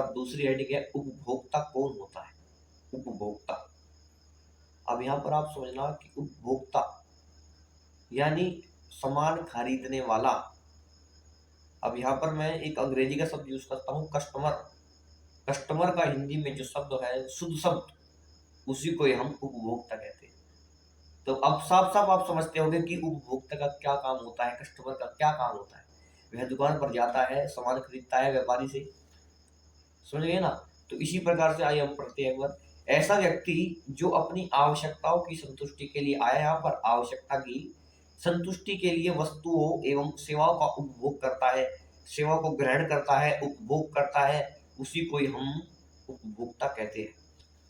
पर दूसरी हेडिंग है उपभोक्ता कौन होता है। उपभोक्ता, अब यहाँ पर आप समझना कि उपभोक्ता यानी सामान खरीदने वाला। अब यहाँ पर मैं एक अंग्रेजी का शब्द यूज करता हूँ, कस्टमर। कस्टमर का हिंदी में जो शब्द है, शुद्ध शब्द, उसी को ही हम उपभोक्ता कहते हैं। तो अब साफ साफ आप समझते होंगे कि उपभोक्ता का क्या काम होता है, कस्टमर का क्या काम होता है। वह दुकान पर जाता है, सामान खरीदता है व्यापारी से, समझ गए ना। तो इसी प्रकार से आइए हम पढ़ते हैं एक बार। ऐसा व्यक्ति जो अपनी आवश्यकताओं की संतुष्टि के लिए आया, यहाँ पर आवश्यकता की संतुष्टि के लिए वस्तुओं एवं सेवाओं का उपभोग करता है, सेवा को ग्रहण करता है, उपभोग करता है, उसी को ही हम उपभोक्ता कहते हैं।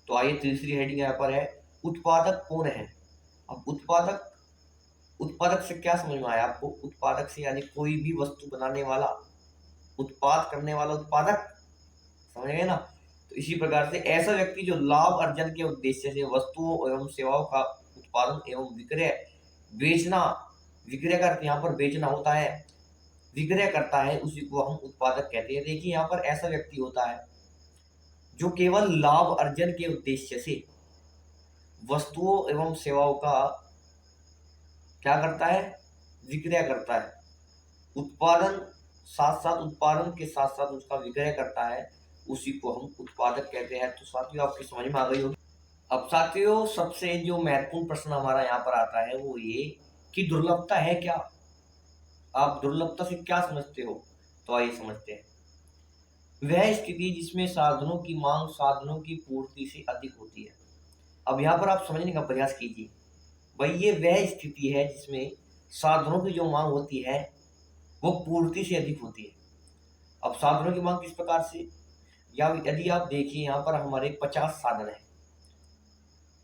तो आइए तीसरी हेडिंग यहाँ पर है, उत्पादक कौन है। अब उत्पादक, उत्पादक से क्या समझ में आया आपको। उत्पादक से यानी कोई भी वस्तु बनाने वाला, उत्पाद करने वाला उत्पादक, समझ गए ना। तो इसी प्रकार से ऐसा व्यक्ति जो लाभ अर्जन के उद्देश्य से वस्तुओं एवं सेवाओं का उत्पादन एवं विक्रय, बेचना, विक्रय का अर्थ यहाँ पर बेचना होता है, विक्रय करता है, उसी को हम उत्पादक कहते हैं। देखिए यहाँ पर ऐसा व्यक्ति होता है जो केवल लाभ अर्जन के उद्देश्य से वस्तुओं एवं सेवाओं का क्या करता है, विक्रय करता है। उत्पादन साथ साथ, उत्पादन के साथ साथ उसका विक्रय करता है, उसी को हम उत्पादक कहते हैं। तो साथियों आपकी समझ में आ गई होगी। अब साथियों सबसे जो महत्वपूर्ण प्रश्न हमारा यहाँ पर आता है वो ये कि दुर्लभता है क्या। आप दुर्लभता से क्या समझते हो, तो आइए समझते हैं। वह स्थिति जिसमें साधनों की मांग साधनों की पूर्ति से अधिक होती है। अब यहाँ पर आप समझने का प्रयास कीजिए, भाई ये वह स्थिति है जिसमें साधनों की जो मांग होती है वो पूर्ति से अधिक होती है। अब साधनों की मांग किस प्रकार से, या यदि आप देखिए यहाँ पर हमारे 50 साधन है,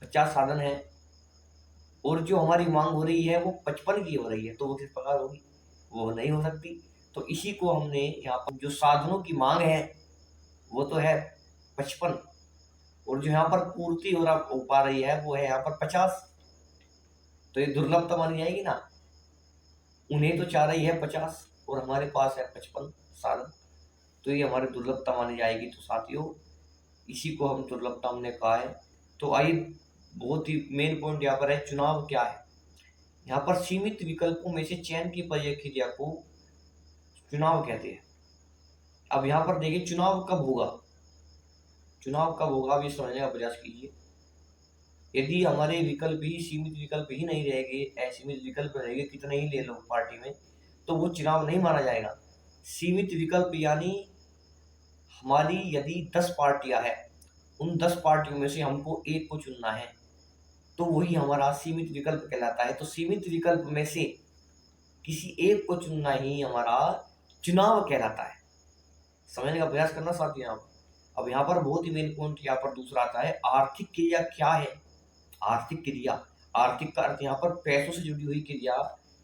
50 साधन है, और जो हमारी मांग हो रही है वो 55 की हो रही है, तो वो किस प्रकार होगी, वो नहीं हो सकती। तो इसी को हमने यहाँ पर, जो साधनों की मांग है वो तो है 55, और जो यहाँ पर पूर्ति हो पा रही है वो है यहाँ पर 50। तो ये दुर्लभता मानी जाएगी ना। उन्हें तो चाह रही है 50 और हमारे पास है 55 साधन, तो ये हमारी दुर्लभता मानी जाएगी। तो साथियों इसी को हम दुर्लभता हमने कहा है। तो आइए बहुत ही मेन पॉइंट यहाँ पर है, चुनाव क्या है। यहाँ पर सीमित विकल्पों में से चयन की प्रक्रिया को चुनाव कहते हैं। अब यहाँ पर देखिए चुनाव कब होगा, चुनाव कब होगा, अब ये समझने का प्रयास कीजिए। यदि हमारे विकल्प ही, सीमित विकल्प ही नहीं रहेंगे, असीमित विकल्प रहेंगे, कितने ही ले लो पार्टी में, तो वो चुनाव नहीं माना जाएगा। सीमित विकल्प यानी हमारी यदि 10 पार्टियां हैं, उन 10 पार्टियों में से हमको एक को चुनना है, तो वही हमारा सीमित विकल्प कहलाता है। तो सीमित विकल्प में से किसी एक को चुनना ही हमारा चुनाव कहलाता है। समझने का प्रयास करना साथियों यहाँ पर। अब यहाँ पर बहुत ही मेन पॉइंट यहाँ पर दूसरा आता है, आर्थिक क्रिया क्या है। आर्थिक क्रिया, आर्थिक का अर्थ यहाँ पर पैसों से जुड़ी हुई क्रिया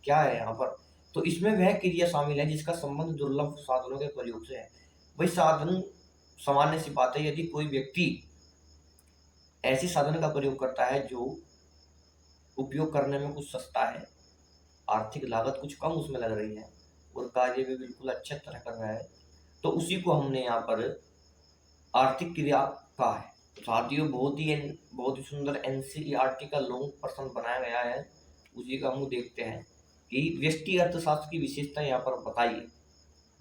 क्या है यहाँ पर। तो इसमें वह क्रिया शामिल है जिसका संबंध दुर्लभ साधनों के प्रयोग से है। भाई साधन, सामान्य सी बात है, यदि कोई व्यक्ति ऐसे साधन का प्रयोग करता है जो उपयोग करने में कुछ सस्ता है, आर्थिक लागत कुछ कम उसमें लग रही है और कार्य भी बिल्कुल अच्छे तरह कर रहा है, तो उसी को हमने यहाँ पर आर्थिक क्रिया कहा है। तो साथियों बहुत ही सुंदर एनसीईआरटी का लॉन्ग प्रश्न बनाया गया है, उसी का हम देखते हैं कि व्यष्टि अर्थशास्त्र की विशेषता यहाँ पर बताइए।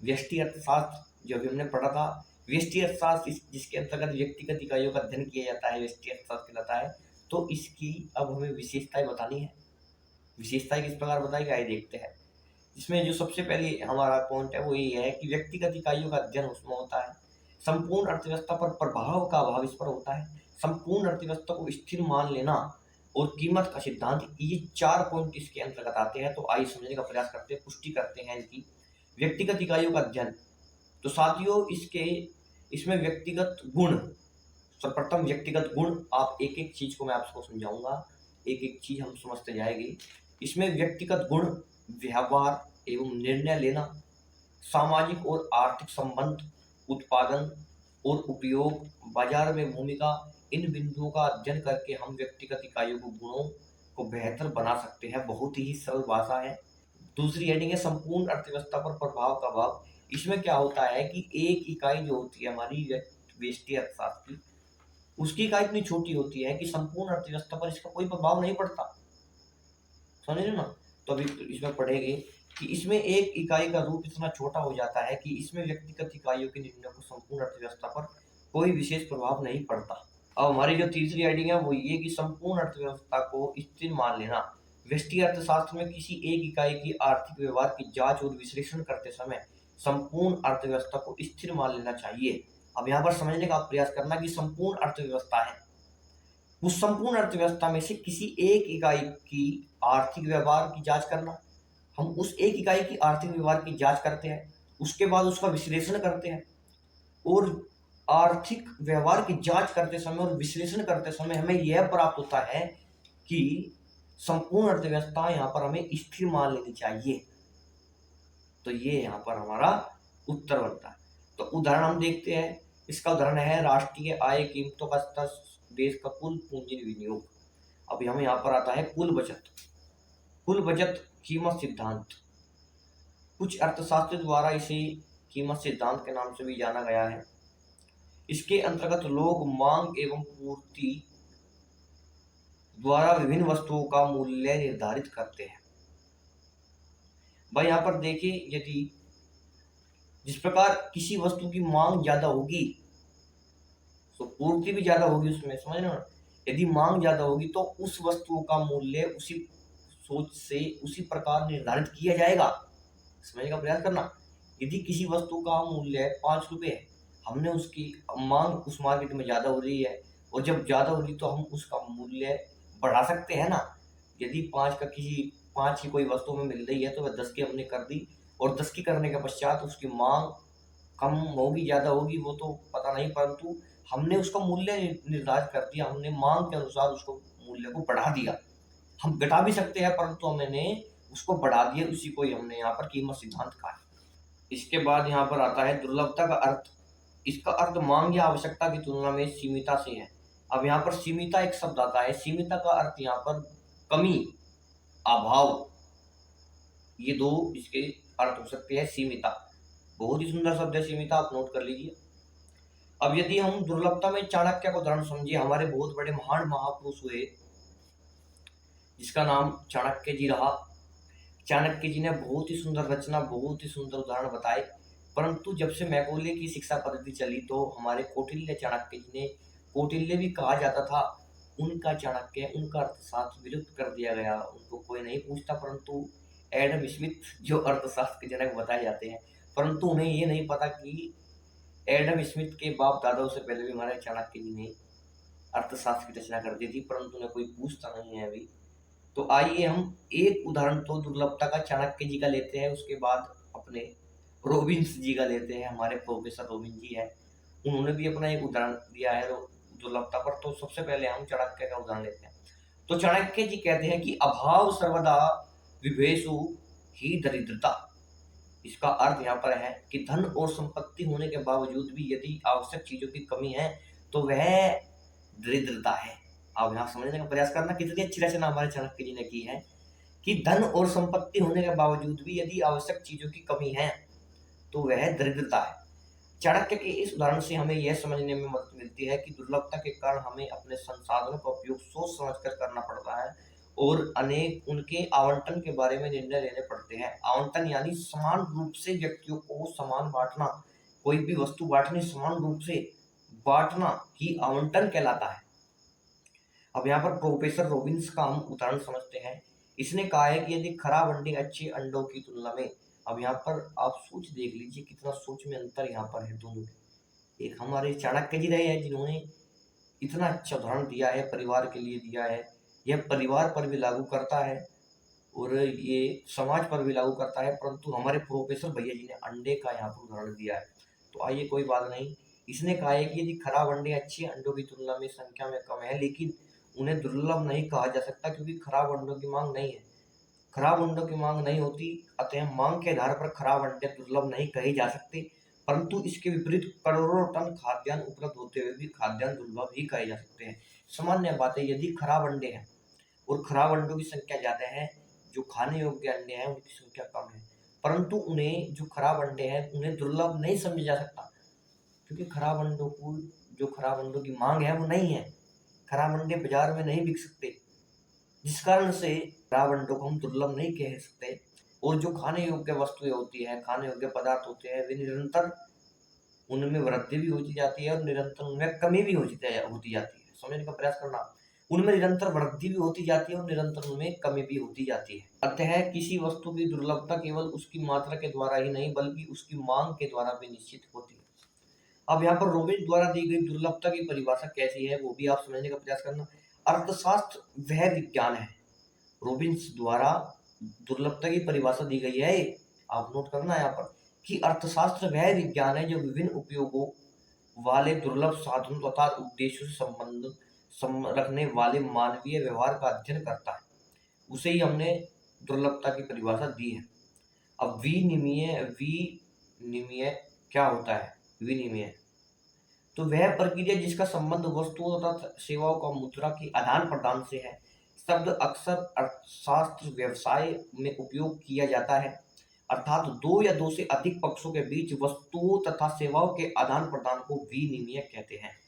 व्यष्टि अर्थशास्त्र जो अभी हमने पढ़ा था, व्यष्टि अर्थशास्त्र जिसके अंतर्गत व्यक्तिगत इकाइयों का अध्ययन किया जाता है, व्यष्टि अर्थशास्त्र कहलाता है। तो इसकी अब हमें विशेषताएं बतानी है। विशेषताएं किस प्रकार बताई, आइए देखते हैं। इसमें जो सबसे पहले हमारा पॉइंट है वो ये है कि व्यक्तिगत इकाइयों का अध्ययन उसमें होता है। संपूर्ण अर्थव्यवस्था पर प्रभाव का अभाव इस पर होता है। संपूर्ण अर्थव्यवस्था को स्थिर मान लेना और कीमत का सिद्धांत, ये 4 पॉइंट इसके अंतर्गत आते हैं। तो आइए समझने का प्रयास करते हैं, पुष्टि करते हैं इनकी। व्यक्तिगत इकाइयों का अध्ययन, तो साथियों इसमें व्यक्तिगत गुण, सर्वप्रथम व्यक्तिगत गुण, आप एक एक चीज को मैं आपको समझाऊंगा, एक एक चीज हम समझते जाएंगे। इसमें व्यक्तिगत गुण, व्यवहार एवं निर्णय लेना, सामाजिक और आर्थिक संबंध, उत्पादन और उपयोग, बाजार में भूमिका, इन बिंदुओं का अध्ययन करके हम व्यक्तिगत इकाइयों को, गुणों को बेहतर बना सकते हैं। बहुत ही सरल भाषा है। दूसरी हेडिंग है संपूर्ण अर्थव्यवस्था पर प्रभाव का अभाव। इसमें क्या होता है कि एक इकाई जो होती है हमारी व्यष्टि अर्थशास्त्र की, उसकी इकाई इतनी छोटी होती है कि संपूर्ण अर्थव्यवस्था पर इसका कोई प्रभाव नहीं पड़ता। समझ रहे हो ना? तो अभी इसमें पढ़ेंगे कि इसमें एक इकाई का रूप इतना छोटा हो जाता है कि इसमें व्यक्तिगत इकाइयों के निर्णय को संपूर्ण अर्थव्यवस्था पर कोई विशेष प्रभाव नहीं पड़ता। अब हमारी जो तीसरी आइडिया है वो ये कि संपूर्ण अर्थव्यवस्था को स्थिर मान लेना। व्यष्टि अर्थशास्त्र में किसी एक इकाई की आर्थिक व्यवहार की जांच और विश्लेषण करते समय संपूर्ण अर्थव्यवस्था को स्थिर मान लेना चाहिए। अब यहाँ पर समझने का प्रयास करना कि संपूर्ण अर्थव्यवस्था है, उस संपूर्ण अर्थव्यवस्था में से किसी एक इकाई की आर्थिक व्यवहार की जांच करना। हम उस एक इकाई की आर्थिक व्यवहार की जांच करते हैं, उसके बाद उसका विश्लेषण करते हैं, और आर्थिक व्यवहार की जांच करते समय और विश्लेषण करते समय हमें यह प्राप्त होता है कि संपूर्ण अर्थव्यवस्था यहाँ पर हमें स्थिर मान लेनी चाहिए। तो ये यहाँ पर हमारा उत्तर बनता है। तो उदाहरण हम देखते हैं। इसका उदाहरण है राष्ट्रीय आय, कीमतों का स्तर, देश का कुल पूंजी विनियोग। अब हमें यहाँ पर आता है कुल बचत। कुल बचत कीमत सिद्धांत, कुछ अर्थशास्त्री द्वारा इसे कीमत सिद्धांत के नाम से भी जाना गया है। इसके अंतर्गत लोग मांग एवं पूर्ति द्वारा विभिन्न वस्तुओं का मूल्य निर्धारित करते हैं। भाई यहाँ पर देखिए, यदि जिस प्रकार किसी वस्तु की मांग ज्यादा होगी तो पूर्ति भी ज्यादा होगी उसमें, समझ रहे हो? यदि मांग ज्यादा होगी तो उस वस्तु का मूल्य उसी सोच से उसी प्रकार निर्धारित किया जाएगा। समझने का प्रयास करना। यदि किसी वस्तु का मूल्य 5 रुपए है, हमने उसकी मांग उस मार्केट में ज्यादा हो रही है, और जब ज्यादा होगी तो हम उसका मूल्य बढ़ा सकते हैं ना। यदि 5 की कोई वस्तु में मिल रही है तो वह 10 की हमने कर दी, और 10 की करने के पश्चात उसकी मांग कम होगी ज्यादा होगी वो तो पता नहीं, परंतु हमने उसका मूल्य निर्धारित कर दिया, हमने मांग के अनुसार उसको मूल्य को बढ़ा दिया। हम घटा भी सकते हैं परंतु हमने उसको बढ़ा दिया, उसी को ही हमने यहाँ पर कीमत सिद्धांत कहा है। इसके बाद यहाँ पर आता है दुर्लभता का अर्थ। इसका अर्थ मांग या आवश्यकता की तुलना में सीमिता से है। अब यहाँ पर सीमिता एक शब्द आता है। सीमिता का अर्थ यहाँ पर कमी, अभाव, ये दो इसके अर्थ हो सकते हैं। सीमिता बहुत ही सुंदर शब्द है, सीमिता, आप नोट कर लीजिए। अब यदि हम दुर्लभता में चाणक्य का उदाहरण समझिए, हमारे बहुत बड़े महान महापुरुष हुए जिसका नाम चाणक्य जी रहा। चाणक्य जी ने बहुत ही सुंदर रचना, बहुत ही सुंदर उदाहरण बताए, परंतु जब से मैकोले की शिक्षा पद्धति चली तो हमारे कौटिल्य चाणक्य जी ने, कौटिल्य भी कहा जाता था, उनका चाणक्य, उनका अर्थशास्त्र विलुप्त कर दिया गया, उनको कोई नहीं पूछता। परंतु एडम स्मिथ जो अर्थशास्त्र के जनक बताए जाते हैं, परंतु उन्हें ये नहीं पता कि एडम स्मिथ के बाप दादाओं से पहले भी हमारे चाणक्य जी ने अर्थशास्त्र की रचना कर दी थी, परंतु उन्हें कोई पूछता नहीं है अभी। तो आइए हम एक उदाहरण तो दुर्लभता का चाणक्य जी का लेते हैं, उसके बाद अपने रोबिन्स जी का लेते हैं। हमारे प्रोफेसर रोबिन जी है, उन्होंने भी अपना एक उदाहरण दिया है दुर्लभता पर। तो सबसे पहले हम चाणक्य का उदाहरण लेते हैं। तो चाणक्य जी कहते हैं कि अभाव सर्वदा विभेषु ही दरिद्रता। इसका अर्थ यहाँ पर है कि धन और संपत्ति होने के बावजूद भी यदि आवश्यक चीजों की कमी है तो वह दरिद्रता है। आप यहाँ समझने का प्रयास करना, कितनी अच्छी रचना हमारे चाणक्य जी ने की है कि धन और संपत्ति होने के बावजूद भी यदि आवश्यक चीजों की कमी है तो वह दरिद्रता है। चाणक्य के इस उदाहरण से हमें यह समझने में मदद मिलती है कि दुर्लभता के कारण हमें अपने संसाधनों का उपयोग सोच समझकर करना पड़ता है, और अनेक उनके आवंटन के बारे में निर्णय लेने पड़ते हैं। आवंटन यानी समान रूप से व्यक्तियों को समान बांटना, कोई भी वस्तु बांटनी समान रूप से बांटना ही आवंटन कहलाता है। अब यहाँ पर प्रोफेसर रॉबिन्स का हम उदाहरण समझते हैं। इसने कहा है कि यदि खराब अंडे अच्छे अंडों की तुलना में, अब यहाँ पर आप सोच देख लीजिए कितना सोच में अंतर यहाँ पर है दोनों में। एक हमारे चाणक्य जी रहे हैं जिन्होंने इतना अच्छा उदाहरण दिया है, परिवार के लिए दिया है, यह परिवार पर भी लागू करता है और ये समाज पर भी लागू करता है, परंतु हमारे प्रोफेसर भैया जी ने अंडे का यहाँ पर उदाहरण दिया है। तो आइए कोई बात नहीं, इसने कहा है कि यदि खराब अंडे अच्छे अंडों की तुलना में संख्या में कम है, लेकिन उन्हें दुर्लभ नहीं कहा जा सकता क्योंकि खराब अंडों की मांग नहीं है। खराब अंडों की मांग नहीं होती, अतः मांग के आधार पर खराब अंडे दुर्लभ नहीं कहे जा सकते, परंतु इसके विपरीत करोड़ों टन खाद्यान्न उपलब्ध होते हुए भी खाद्यान्न दुर्लभ ही कहे जा सकते हैं। सामान्य बात है, यदि खराब अंडे हैं और खराब अंडों की संख्या ज्यादा है, जो खाने योग्य अंडे हैं उनकी संख्या कम है, परंतु उन्हें जो खराब अंडे हैं उन्हें दुर्लभ नहीं समझा जा सकता। क्योंकि खराब अंडों को, जो खराब अंडों की मांग है वो नहीं है, खराब अंडे बाजार में नहीं बिक सकते, जिस कारण से खराब अंडों को हम दुर्लभ नहीं कह सकते। और जो खाने योग्य वस्तुएं होती हैं, खाने योग्य पदार्थ होते हैं, वे निरंतर उनमें वृद्धि भी होती जाती है और निरंतर उनमें कमी भी होती जाती है। समझने का प्रयास करना, उनमें निरंतर वृद्धि भी होती जाती है और निरंतर उनमें कमी भी होती जाती है। अतः किसी वस्तु की दुर्लभता केवल उसकी मात्रा के द्वारा ही नहीं बल्कि उसकी मांग के द्वारा भी निश्चित होती है। अब यहाँ पर रोबिन्स द्वारा दी गई दुर्लभता की परिभाषा कैसी है वो भी आप समझने का प्रयास करना। अर्थशास्त्र वह विज्ञान है, रोबिन्स द्वारा दुर्लभता की परिभाषा दी गई है, आप नोट करना यहाँ पर कि अर्थशास्त्र वह विज्ञान है जो विभिन्न उपयोगों वाले दुर्लभ साधनों तथा उद्देश्यों से संबंध रखने वाले मानवीय व्यवहार का अध्ययन करता है। उसे ही हमने दुर्लभता की परिभाषा दी है। अब विनिमय क्या होता है? विनिमय तो वह प्रक्रिया जिसका संबंध वस्तुओं तथा सेवाओं का मुद्रा के आदान प्रदान से है। शब्द अक्सर अर्थशास्त्र व्यवसाय में उपयोग किया जाता है, अर्थात दो या दो से अधिक पक्षों के बीच वस्तुओं तथा सेवाओं के आदान प्रदान को विनिमय कहते हैं।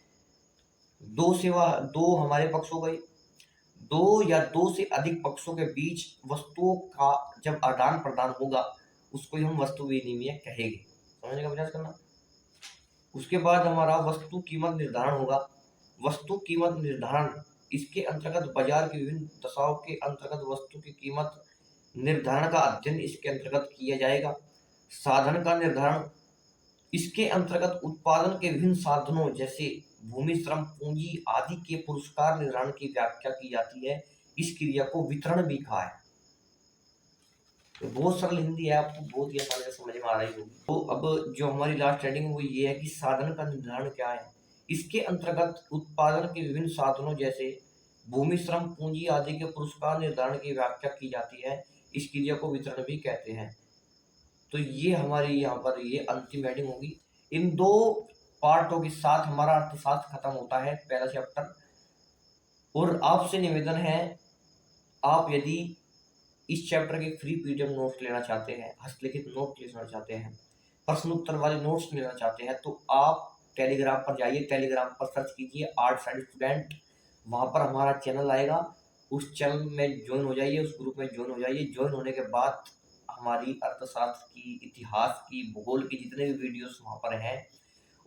दो हमारे पक्ष हो गए, दो या दो से अधिक पक्षों के बीच वस्तुओं का जब आदान प्रदान होगा उसको ही हम वस्तु विनिमय कहेंगे। समझने का प्रयास करना। उसके बाद हमारा वस्तु कीमत निर्धारण होगा। वस्तु कीमत निर्धारण, इसके अंतर्गत बाजार की विभिन्न दशाओं के अंतर्गत वस्तु की कीमत निर्धारण का अध्ययन इसके अंतर्गत किया जाएगा। साधन का निर्धारण, इसके अंतर्गत उत्पादन के विभिन्न साधनों जैसे भूमि, श्रम, पूंजी आदि के पुरस्कार निर्धारण की व्याख्या की जाती है। इस क्रिया को वितरण भी कहा है। तो बहुत सरल हिंदी है, आपको बहुत ही आसानी से समझ में आ रही होगी। तो अब जो हमारी लास्ट हेडिंग वो ये है कि साधन का निर्धारण क्या है। इसके अंतर्गत उत्पादन के विभिन्न साधनों जैसे भूमि, श्रम, पूंजी आदि के पुरस्कार निर्धारण की व्याख्या की जाती है। इस क्रिया को वितरण भी कहते हैं। तो ये हमारी यहाँ पर ये अंतिम हेडिंग होगी। इन दो पार्टों के साथ हमारा अर्थशास्त्र खत्म होता है, पहला चैप्टर। और आपसे निवेदन है, आप यदि इस चैप्टर के फ्री पीडीएफ नोट्स लेना चाहते हैं, हस्तलिखित नोट लेना चाहते हैं, प्रश्न उत्तर वाले नोट्स लेना चाहते हैं, तो आप टेलीग्राम पर जाइए, टेलीग्राम पर सर्च कीजिए आर्ट साइड स्टूडेंट, वहाँ पर हमारा चैनल आएगा, उस चैनल में ज्वाइन हो जाइए, उस ग्रुप में ज्वाइन हो जाइए। ज्वाइन होने के बाद हमारी अर्थशास्त्र की, इतिहास की, भूगोल की जितने भी वीडियोस वहाँ पर हैं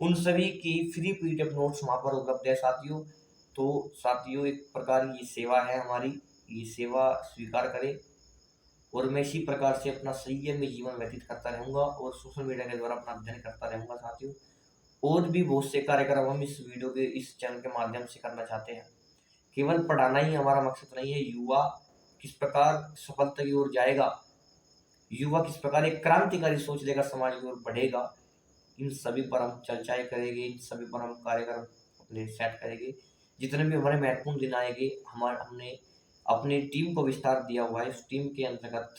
उन सभी की फ्री पीडीएफ नोट्स वहाँ पर उपलब्ध है साथियों। तो साथियों, एक प्रकार की ये सेवा है हमारी, ये सेवा स्वीकार करें। और मैं इसी प्रकार से अपना संयम में जीवन व्यतीत करता रहूँगा और सोशल मीडिया के द्वारा अपना अध्ययन करता रहूँगा साथियों। और भी बहुत से कार्यक्रम हम इस वीडियो के, इस चैनल के माध्यम से करना चाहते हैं। केवल पढ़ाना ही हमारा मकसद नहीं है। युवा किस प्रकार सफलता की ओर जाएगा, युवा किस प्रकार एक क्रांतिकारी सोच लेकर समाज की ओर बढ़ेगा, इन सभी पर हम चर्चाएं करेंगे, इन सभी पर हम कार्यक्रम अपने सेट करेंगे। जितने भी हमारे महत्वपूर्ण दिन आएंगे, हमने अपनी टीम को विस्तार दिया हुआ है, उस टीम के अंतर्गत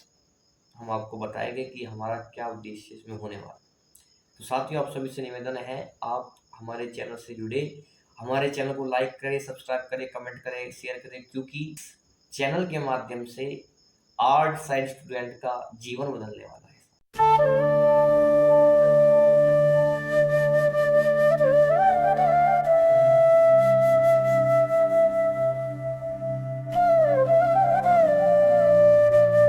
हम आपको बताएंगे कि हमारा क्या उद्देश्य इसमें होने वाला। तो साथियों, आप सभी से निवेदन है, आप हमारे चैनल से जुड़े, हमारे चैनल को लाइक करें, सब्सक्राइब करें, कमेंट करें, शेयर करें, क्योंकि चैनल के माध्यम से आर्ट साइड स्टूडेंट का जीवन बदलने वाला है।